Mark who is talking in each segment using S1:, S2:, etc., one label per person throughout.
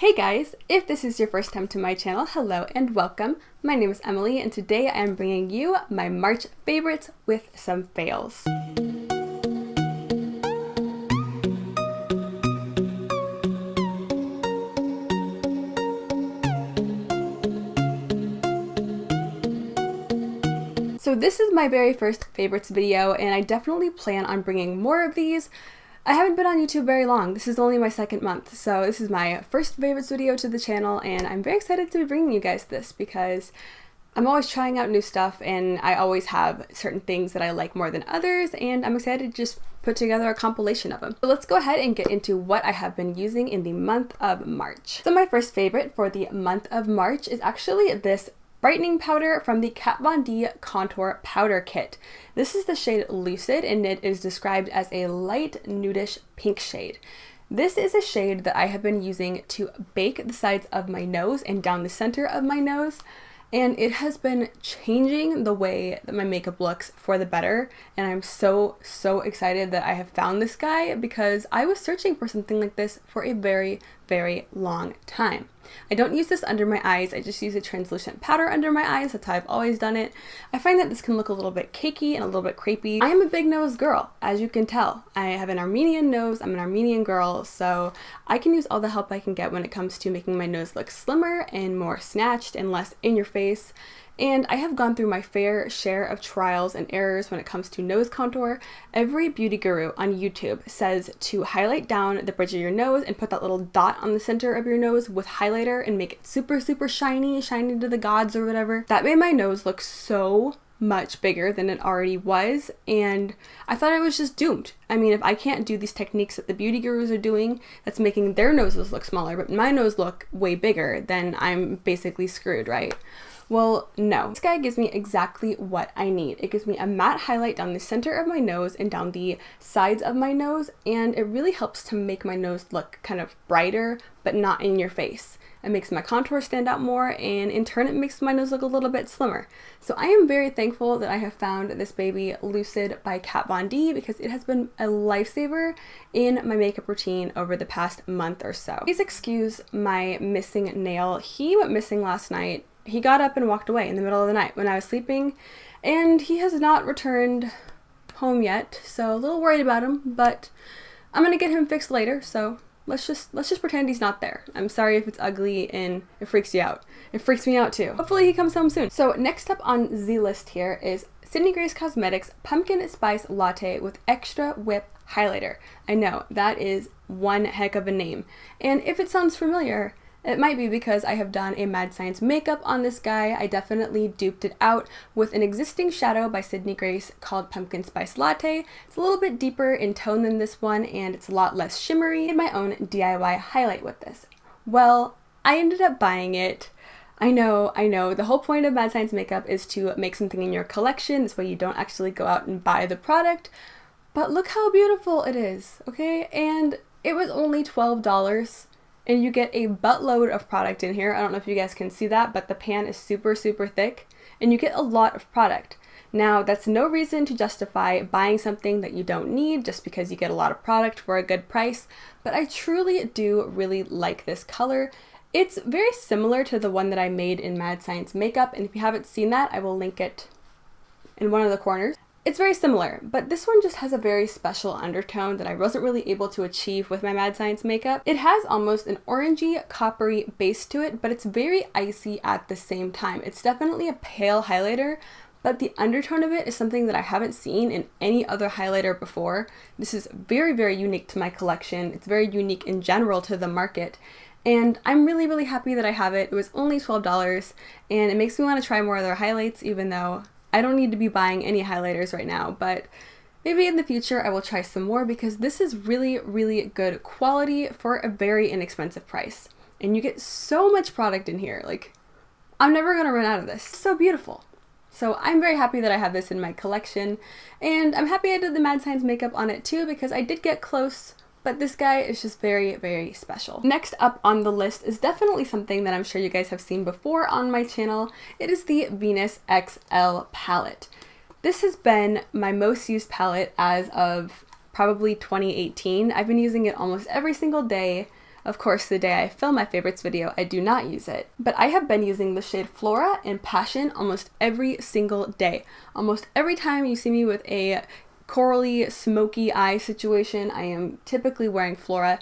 S1: Hey guys, if this is your first time to my channel, hello and welcome. My name is Emily and today I am bringing you my March favorites with some fails. So this is my very first favorites video and I definitely plan on bringing more of these. I haven't been on YouTube very long. This is only my second month, so this is my first favorites video to the channel and I'm very excited to be bringing you guys this because I'm always trying out new stuff and I always have certain things that I like more than others and I'm excited to just put together a compilation of them. So let's go ahead and get into what I have been using in the month of March. So my first favorite for the month of March is actually this brightening powder from the Kat Von D Contour Powder Kit. This is the shade Lucid and it is described as a light nudish pink shade. This is a shade that I have been using to bake the sides of my nose and down the center of my nose, and it has been changing the way that my makeup looks for the better, and I'm so excited that I have found this guy because I was searching for something like this for a very long time. I don't use this under my eyes, I just use a translucent powder under my eyes. That's how I've always done it. I find that this can look a little bit cakey and a little bit crepey. I am a big nose girl, as you can tell. I have an Armenian nose, I'm an Armenian girl, so I can use all the help I can get when it comes to making my nose look slimmer and more snatched and less in your face. And I have gone through my fair share of trials and errors when it comes to nose contour. Every beauty guru on YouTube says to highlight down the bridge of your nose and put that little dot on the center of your nose with highlighter and make it super shiny to the gods or whatever. That made my nose look so much bigger than it already was, and I thought I was just doomed. I mean, if I can't do these techniques that the beauty gurus are doing that's making their noses look smaller but my nose look way bigger, then I'm basically screwed, right? Well, no. This guy gives me exactly what I need. It gives me a matte highlight down the center of my nose and down the sides of my nose, and it really helps to make my nose look kind of brighter, but not in your face. It makes my contour stand out more, and in turn it makes my nose look a little bit slimmer. So I am very thankful that I have found this baby Lucid by Kat Von D because it has been a lifesaver in my makeup routine over the past month or so. Please excuse my missing nail. He went missing last night. He got up and walked away in the middle of the night when I was sleeping, and he has not returned home yet, so a little worried about him, but I'm gonna get him fixed later, so let's just pretend he's not there. I'm sorry if it's ugly and it freaks you out. It freaks me out too. Hopefully he comes home soon. So next up on the list here is Sydney Grace Cosmetics Pumpkin Spice Latte with Extra Whip Highlighter. I know, that is one heck of a name. And if it sounds familiar, it might be because I have done a Mad Science makeup on this guy. I definitely duped it out with an existing shadow by Sydney Grace called Pumpkin Spice Latte. It's a little bit deeper in tone than this one and it's a lot less shimmery. I did my own DIY highlight with this. Well, I ended up buying it. I know, the whole point of Mad Science makeup is to make something in your collection. This way you don't actually go out and buy the product. But look how beautiful it is, okay? And it was only $12. And you get a buttload of product in here. I don't know if you guys can see that, but the pan is super thick and you get a lot of product. Now, that's no reason to justify buying something that you don't need just because you get a lot of product for a good price, but I truly do really like this color. It's very similar to the one that I made in Mad Science makeup, and if you haven't seen that, I will link it in one of the corners. It's very similar, but this one just has a very special undertone that I wasn't really able to achieve with my Mad Science makeup. It has almost an orangey, coppery base to it, but it's very icy at the same time. It's definitely a pale highlighter, but the undertone of it is something that I haven't seen in any other highlighter before. This is very unique to my collection. It's very unique in general to the market. And I'm really happy that I have it. It was only $12, and it makes me want to try more other highlights, even though I don't need to be buying any highlighters right now, but maybe in the future I will try some more because this is really good quality for a very inexpensive price. And you get so much product in here, like, I'm never gonna run out of this. It's so beautiful. So I'm very happy that I have this in my collection, and I'm happy I did the Mad Science makeup on it too because I did get close, but this guy is just very special. Next up on the list is definitely something that I'm sure you guys have seen before on my channel. It is the Venus XL palette. This has been my most used palette as of probably 2018. I've been using it almost every single day. Of course, the day I film my favorites video, I do not use it. But I have been using the shade Flora in Passion almost every single day. Almost every time you see me with a corally, smoky eye situation, I am typically wearing Flora.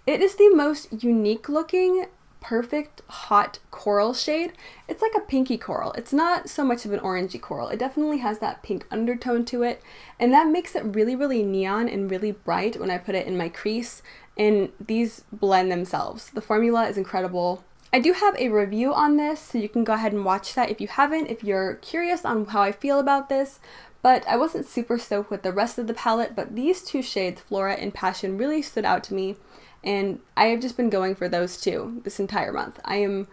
S1: It is the most unique looking, perfect, hot coral shade. It's like a pinky coral. It's not so much of an orangey coral. It definitely has that pink undertone to it, and that makes it really, really neon and really bright when I put it in my crease, and these blend themselves. The formula is incredible. I do have a review on this, so you can go ahead and watch that if you haven't, if you're curious on how I feel about this. But I wasn't super stoked with the rest of the palette, but these two shades, Flora and Passion, really stood out to me, and I have just been going for those two this entire month. I am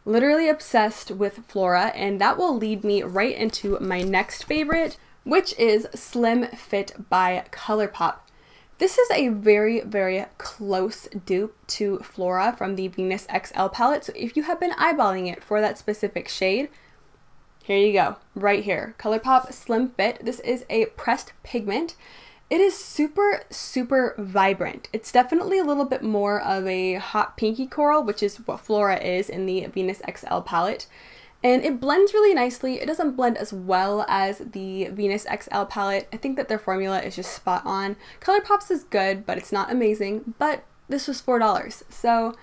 S1: literally obsessed with Flora, and that will lead me right into my next favorite, which is Slim Fit by Colourpop. This is a very, very close dupe to Flora from the Venus XL palette, so if you have been eyeballing it for that specific shade, here you go, right here. Colourpop Slim Fit. This is a pressed pigment. It is super, super vibrant. It's definitely a little bit more of a hot pinky coral, which is what Flora is in the Venus XL palette. And it blends really nicely. It doesn't blend as well as the Venus XL palette. I think that their formula is just spot on. Colourpop's is good, but it's not amazing. But this was $4. So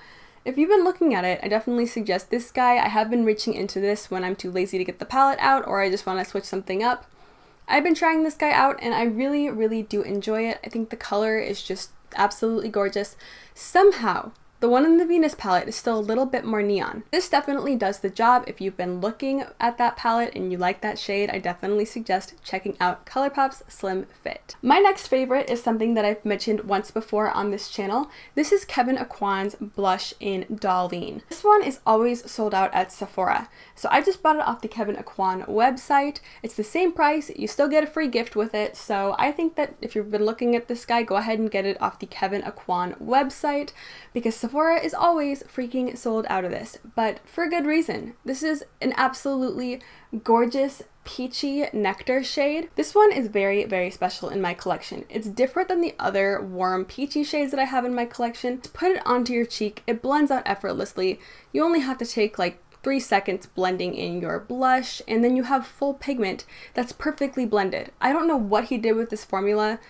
S1: if you've been looking at it, I definitely suggest this guy. I have been reaching into this when I'm too lazy to get the palette out, or I just want to switch something up. I've been trying this guy out, and I really, really do enjoy it. I think the color is just absolutely gorgeous. Somehow, the one in the Venus palette is still a little bit more neon. This definitely does the job. If you've been looking at that palette and you like that shade, I definitely suggest checking out Colourpop's Slim Fit. My next favorite is something that I've mentioned once before on this channel. This is Kevyn Aucoin's blush in Dolline. This one is always sold out at Sephora, so I just bought it off the Kevyn Aucoin website. It's the same price, you still get a free gift with it, so I think that if you've been looking at this guy, go ahead and get it off the Kevyn Aucoin website, because Sephora is always freaking sold out of this, but for good reason. This is an absolutely gorgeous peachy nectar shade. This one is very, very special in my collection. It's different than the other warm peachy shades that I have in my collection. To put it onto your cheek, it blends out effortlessly. You only have to take like 3 seconds blending in your blush, and then you have full pigment that's perfectly blended. I don't know what he did with this formula,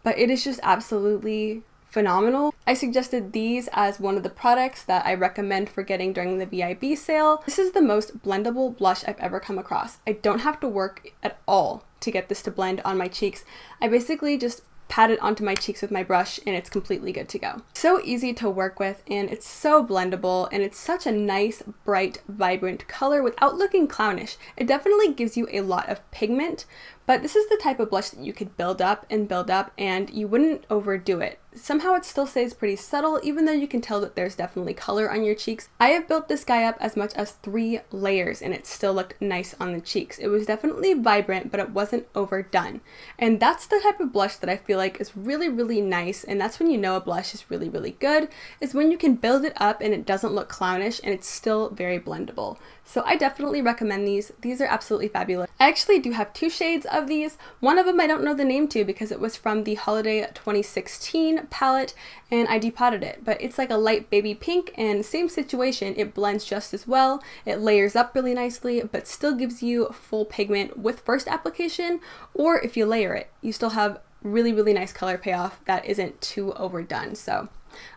S1: but it is just absolutely phenomenal. I suggested these as one of the products that I recommend for getting during the VIB sale. This is the most blendable blush I've ever come across. I don't have to work at all to get this to blend on my cheeks. I basically just pat it onto my cheeks with my brush and it's completely good to go. So easy to work with, and it's so blendable, and it's such a nice, bright, vibrant color without looking clownish. It definitely gives you a lot of pigment, but this is the type of blush that you could build up and you wouldn't overdo it. Somehow it still stays pretty subtle, even though you can tell that there's definitely color on your cheeks. I have built this guy up as much as 3 layers and it still looked nice on the cheeks. It was definitely vibrant, but it wasn't overdone. And that's the type of blush that I feel like is really, really nice, and that's when you know a blush is really, really good, is when you can build it up and it doesn't look clownish and it's still very blendable. So I definitely recommend these. These are absolutely fabulous. I actually do have 2 shades of these. One of them I don't know the name to because it was from the Holiday 2016 palette and I depotted it, but it's like a light baby pink, and same situation, it blends just as well. It layers up really nicely, but still gives you full pigment with first application, or if you layer it, you still have really, really nice color payoff that isn't too overdone. So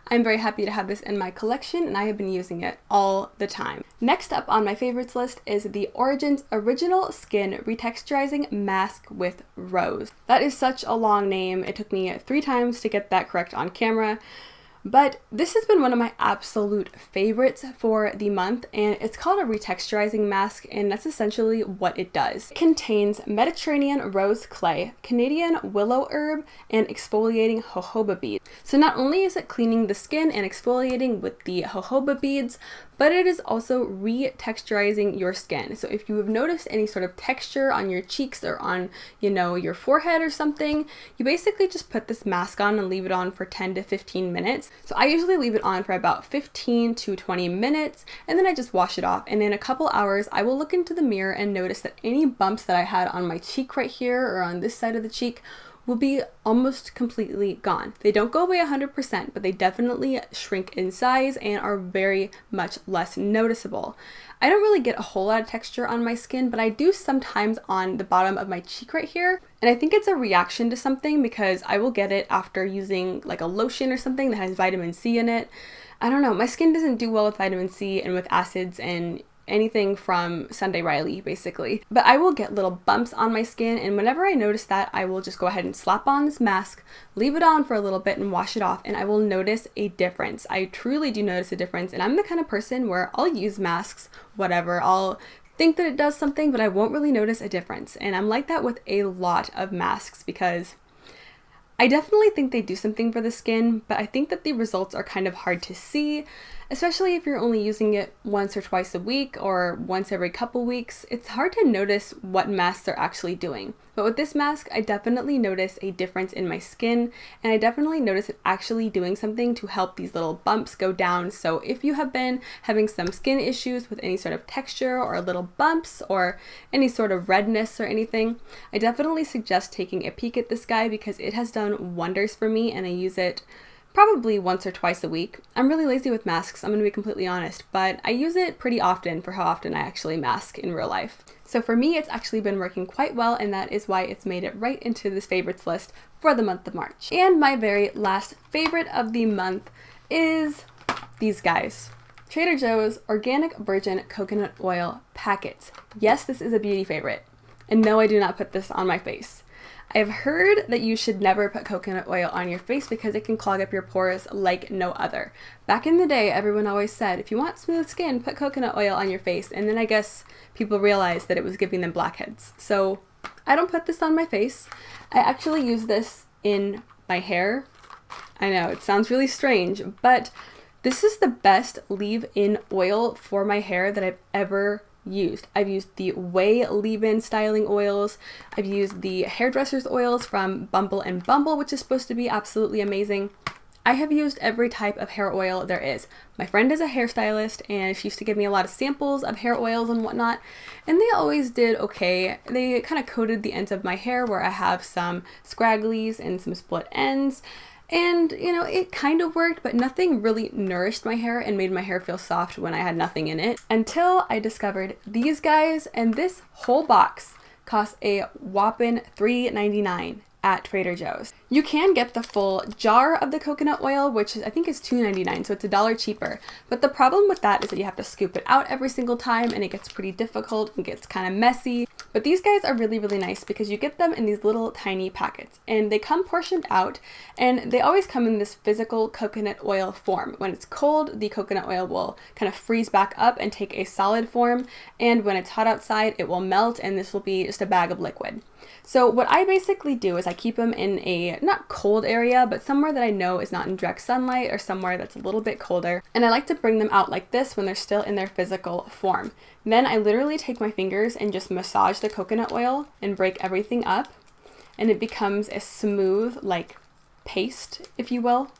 S1: I'm very happy to have this in my collection, and I have been using it all the time. Next up on my favorites list is the Origins Original Skin Retexturizing Mask with Rose. That is such a long name. It took me 3 times to get that correct on camera. But this has been one of my absolute favorites for the month, and it's called a retexturizing mask, and that's essentially what it does. It contains Mediterranean rose clay, Canadian willow herb, and exfoliating jojoba beads. So not only is it cleaning the skin and exfoliating with the jojoba beads, but it is also retexturizing your skin. So if you have noticed any sort of texture on your cheeks or on, you know, your forehead or something, you basically just put this mask on and leave it on for 10 to 15 minutes. So I usually leave it on for about 15 to 20 minutes, and then I just wash it off. And in a couple hours, I will look into the mirror and notice that any bumps that I had on my cheek right here or on this side of the cheek will be almost completely gone. They don't go away 100%, but they definitely shrink in size and are very much less noticeable. I don't really get a whole lot of texture on my skin, but I do sometimes on the bottom of my cheek right here. And I think it's a reaction to something because I will get it after using like a lotion or something that has vitamin C in it. I don't know, my skin doesn't do well with vitamin C and with acids and anything from Sunday Riley, basically. But I will get little bumps on my skin, and whenever I notice that, I will just go ahead and slap on this mask, leave it on for a little bit and wash it off, and I will notice a difference. I truly do notice a difference, and I'm the kind of person where I'll use masks, whatever, I'll think that it does something, but I won't really notice a difference. And I'm like that with a lot of masks because I definitely think they do something for the skin, but I think that the results are kind of hard to see, especially if you're only using it once or twice a week or once every couple weeks. It's hard to notice what masks are actually doing. But with this mask, I definitely notice a difference in my skin, and I definitely notice it actually doing something to help these little bumps go down. So if you have been having some skin issues with any sort of texture or little bumps or any sort of redness or anything, I definitely suggest taking a peek at this guy because it has done wonders for me, and I use it probably once or twice a week. I'm really lazy with masks, I'm going to be completely honest, but I use it pretty often for how often I actually mask in real life. So for me, it's actually been working quite well, and that is why it's made it right into this favorites list for the month of March. And my very last favorite of the month is these guys. Trader Joe's Organic Virgin Coconut Oil Packets. Yes, this is a beauty favorite. And no, I do not put this on my face. I've heard that you should never put coconut oil on your face because it can clog up your pores like no other. Back in the day, everyone always said, if you want smooth skin, put coconut oil on your face. And then I guess people realized that it was giving them blackheads. So I don't put this on my face. I actually use this in my hair. I know, it sounds really strange, but this is the best leave-in oil for my hair that I've ever used. I've used the Way leave-in styling oils. I've used the hairdresser's oils from Bumble and Bumble, which is supposed to be absolutely amazing. I have used every type of hair oil there is. My friend is a hairstylist and she used to give me a lot of samples of hair oils and whatnot, and they always did okay. They kind of coated the ends of my hair where I have some scragglies and some split ends. And, you know, it kind of worked, but nothing really nourished my hair and made my hair feel soft when I had nothing in it. Until I discovered these guys, and this whole box costs a whopping $3.99 at Trader Joe's. You can get the full jar of the coconut oil, which I think is $2.99, so it's $1 cheaper. But the problem with that is that you have to scoop it out every single time, and it gets pretty difficult and gets kind of messy. But these guys are really, really nice because you get them in these little tiny packets, and they come portioned out, and they always come in this physical coconut oil form. When it's cold, the coconut oil will kind of freeze back up and take a solid form, and when it's hot outside, it will melt, and this will be just a bag of liquid. So what I basically do is I keep them in a not cold area, but somewhere that I know is not in direct sunlight or somewhere that's a little bit colder. And I like to bring them out like this when they're still in their physical form. Then I literally take my fingers and just massage the coconut oil and break everything up. And it becomes a smooth, like, paste, if you will.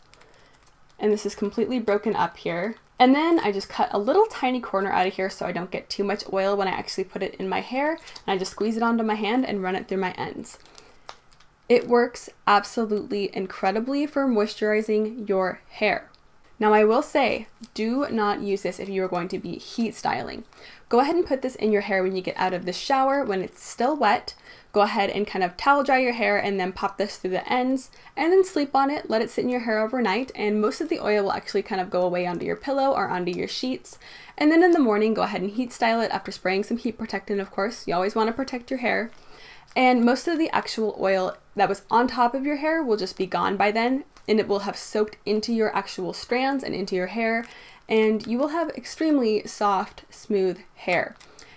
S1: And this is completely broken up here. And then I just cut a little tiny corner out of here so I don't get too much oil when I actually put it in my hair. And I just squeeze it onto my hand and run it through my ends. It works absolutely incredibly for moisturizing your hair. Now I will say, do not use this if you are going to be heat styling. Go ahead and put this in your hair when you get out of the shower when it's still wet. Go ahead and kind of towel dry your hair and then pop this through the ends and then sleep on it. Let it sit in your hair overnight, and most of the oil will actually kind of go away onto your pillow or onto your sheets. And then in the morning, go ahead and heat style it after spraying some heat protectant, of course. You always want to protect your hair. And most of the actual oil that was on top of your hair will just be gone by then, and it will have soaked into your actual strands and into your hair, and you will have extremely soft, smooth hair.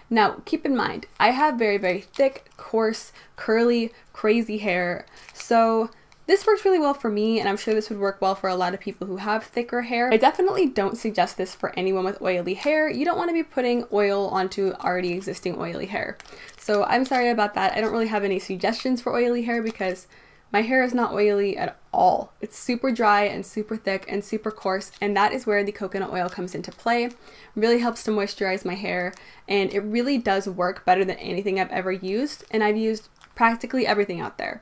S1: Now, keep in mind, I have very, very thick, coarse, curly, crazy hair, so this works really well for me, and I'm sure this would work well for a lot of people who have thicker hair. I definitely don't suggest this for anyone with oily hair. You don't want to be putting oil onto already existing oily hair. So I'm sorry about that. I don't really have any suggestions for oily hair because my hair is not oily at all. It's super dry and super thick and super coarse, and that is where the coconut oil comes into play. It really helps to moisturize my hair, and it really does work better than anything I've ever used, and I've used practically everything out there.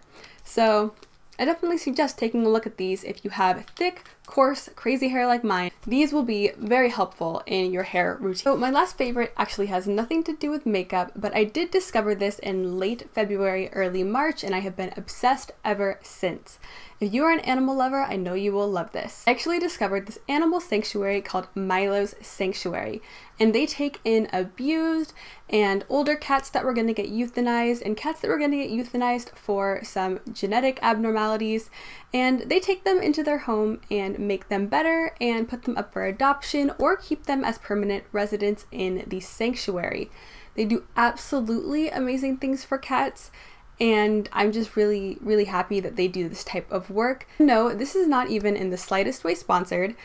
S1: So I definitely suggest taking a look at these if you have thick, coarse, crazy hair like mine. These will be very helpful in your hair routine. So my last favorite actually has nothing to do with makeup, but I did discover this in late February, early March, and I have been obsessed ever since. If you are an animal lover, I know you will love this. I actually discovered this animal sanctuary called Milos Sanctuary, and they take in abused and older cats that were going to get euthanized and cats that were going to get euthanized for some genetic abnormalities, and they take them into their home and make them better and put them up for adoption or keep them as permanent residents in the sanctuary. They do absolutely amazing things for cats, and I'm just really, really happy that they do this type of work. No, this is not even in the slightest way sponsored.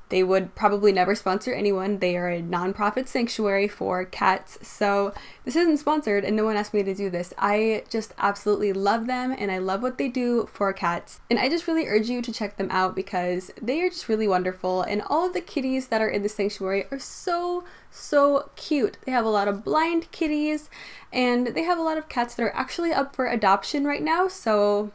S1: They would probably never sponsor anyone. They are a non-profit sanctuary for cats, so this isn't sponsored and no one asked me to do this. I just absolutely love them and I love what they do for cats. And I just really urge you to check them out because they are just really wonderful, and all of the kitties that are in the sanctuary are so cute. They have a lot of blind kitties and they have a lot of cats that are actually up for adoption right now, so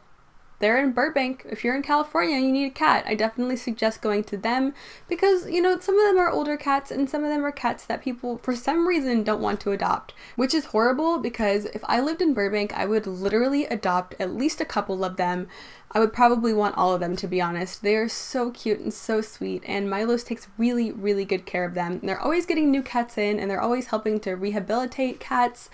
S1: they're in Burbank. If you're in California and you need a cat, I definitely suggest going to them because, you know, some of them are older cats and some of them are cats that people for some reason don't want to adopt, which is horrible because if I lived in Burbank, I would literally adopt at least a couple of them. I would probably want all of them, to be honest. They are so cute and so sweet, and Milos takes really, really good care of them. They're always getting new cats in and they're always helping to rehabilitate cats.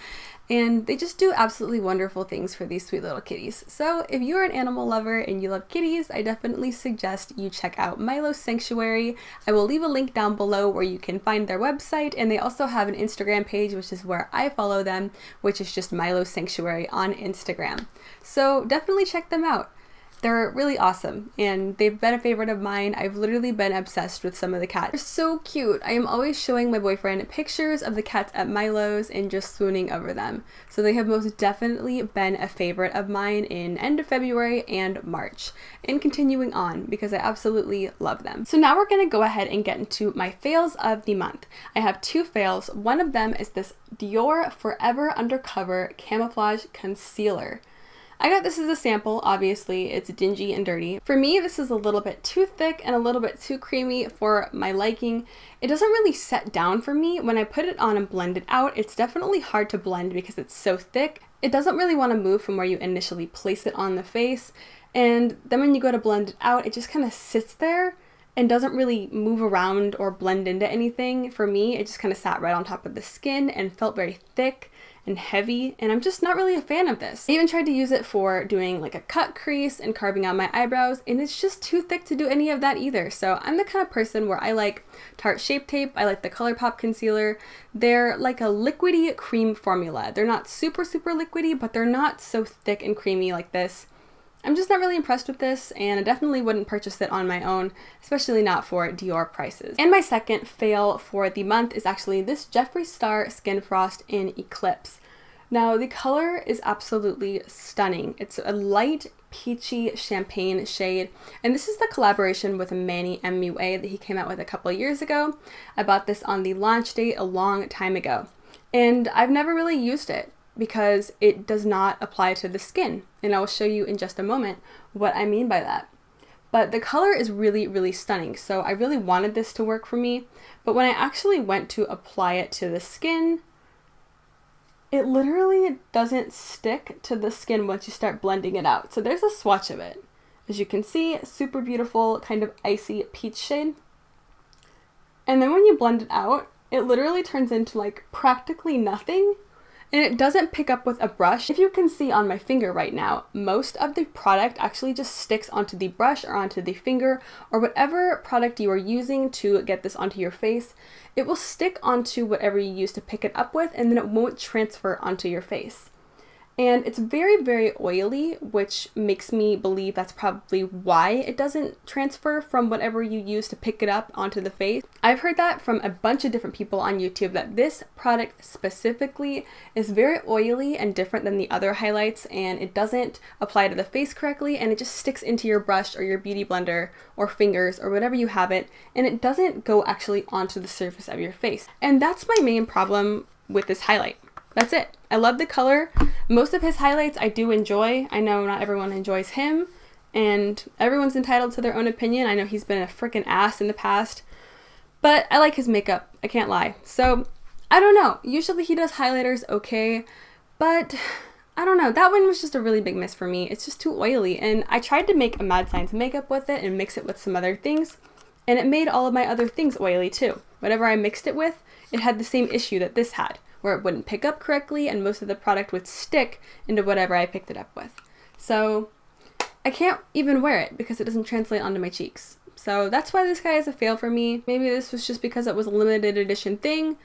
S1: And they just do absolutely wonderful things for these sweet little kitties. So if you're an animal lover and you love kitties, I definitely suggest you check out Milos Sanctuary. I will leave a link down below where you can find their website, and they also have an Instagram page, which is where I follow them, which is just Milos Sanctuary on Instagram. So definitely check them out. They're really awesome and they've been a favorite of mine. I've literally been obsessed with some of the cats. They're so cute. I am always showing my boyfriend pictures of the cats at Milos and just swooning over them. So they have most definitely been a favorite of mine in end of February and March, and continuing on because I absolutely love them. So now we're going to go ahead and get into my fails of the month. I have two fails. One of them is this Dior Forever Undercover Camouflage Concealer. I got this as a sample. Obviously it's dingy and dirty. For me, this is a little bit too thick and a little bit too creamy for my liking. It doesn't really set down for me. When I put it on and blend it out, it's definitely hard to blend because it's so thick. It doesn't really want to move from where you initially place it on the face, and then when you go to blend it out, it just kind of sits there and doesn't really move around or blend into anything. For me, it just kind of sat right on top of the skin and felt very thick and heavy, and I'm just not really a fan of this. I even tried to use it for doing like a cut crease and carving out my eyebrows, and it's just too thick to do any of that either. So I'm the kind of person where I like Tarte Shape Tape. I like the Colourpop concealer. They're like a liquidy cream formula. They're not super liquidy, but they're not so thick and creamy like this. I'm just not really impressed with this, and I definitely wouldn't purchase it on my own, especially not for Dior prices. And my second fail for the month is actually this Jeffree Star Skin Frost in Eclipse. Now, the color is absolutely stunning. It's a light peachy champagne shade, and this is the collaboration with Manny MUA that he came out with a couple of years ago. I bought this on the launch date a long time ago, and I've never really used it because it does not apply to the skin, and I will show you in just a moment what I mean by that. But the color is really stunning, so I really wanted this to work for me, but when I actually went to apply it to the skin, it literally doesn't stick to the skin once you start blending it out. So there's a swatch of it. As you can see, super beautiful, kind of icy peach shade. And then when you blend it out, it literally turns into like practically nothing. And it doesn't pick up with a brush. If you can see on my finger right now, most of the product actually just sticks onto the brush or onto the finger or whatever product you are using to get this onto your face. It will stick onto whatever you use to pick it up with, and then it won't transfer onto your face. And it's very oily, which makes me believe that's probably why it doesn't transfer from whatever you use to pick it up onto the face. I've heard that from a bunch of different people on YouTube, that this product specifically is very oily and different than the other highlights, and it doesn't apply to the face correctly, and it just sticks into your brush or your beauty blender or fingers or whatever you have it, and it doesn't go actually onto the surface of your face. And that's my main problem with this highlight. that's it. I love the color. Most of his highlights I do enjoy. I know not everyone enjoys him, and everyone's entitled to their own opinion. I know he's been a freaking ass in the past, but I like his makeup. I can't lie. So I don't know. Usually he does highlighters okay, but I don't know. That one was just a really big miss for me. It's just too oily, and I tried to make a Mad Science makeup with it and mix it with some other things, and it made all of my other things oily too. Whatever I mixed it with, it had the same issue that this had, where it wouldn't pick up correctly and most of the product would stick into whatever I picked it up with. So I can't even wear it because it doesn't translate onto my cheeks. So that's why this guy is a fail for me. Maybe this was just because it was a limited edition thing.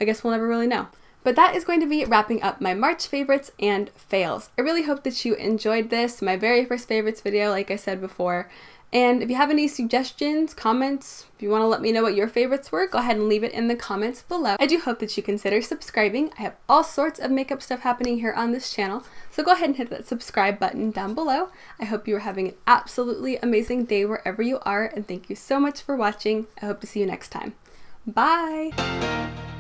S1: I guess we'll never really know. But that is going to be wrapping up my March favorites and fails. I really hope that you enjoyed this, my very first favorites video, like I said before. And if you have any suggestions, comments, if you want to let me know what your favorites were, go ahead and leave it in the comments below. I do hope that you consider subscribing. I have all sorts of makeup stuff happening here on this channel, so go ahead and hit that subscribe button down below. I hope you are having an absolutely amazing day wherever you are, and thank you so much for watching. I hope to see you next time. Bye!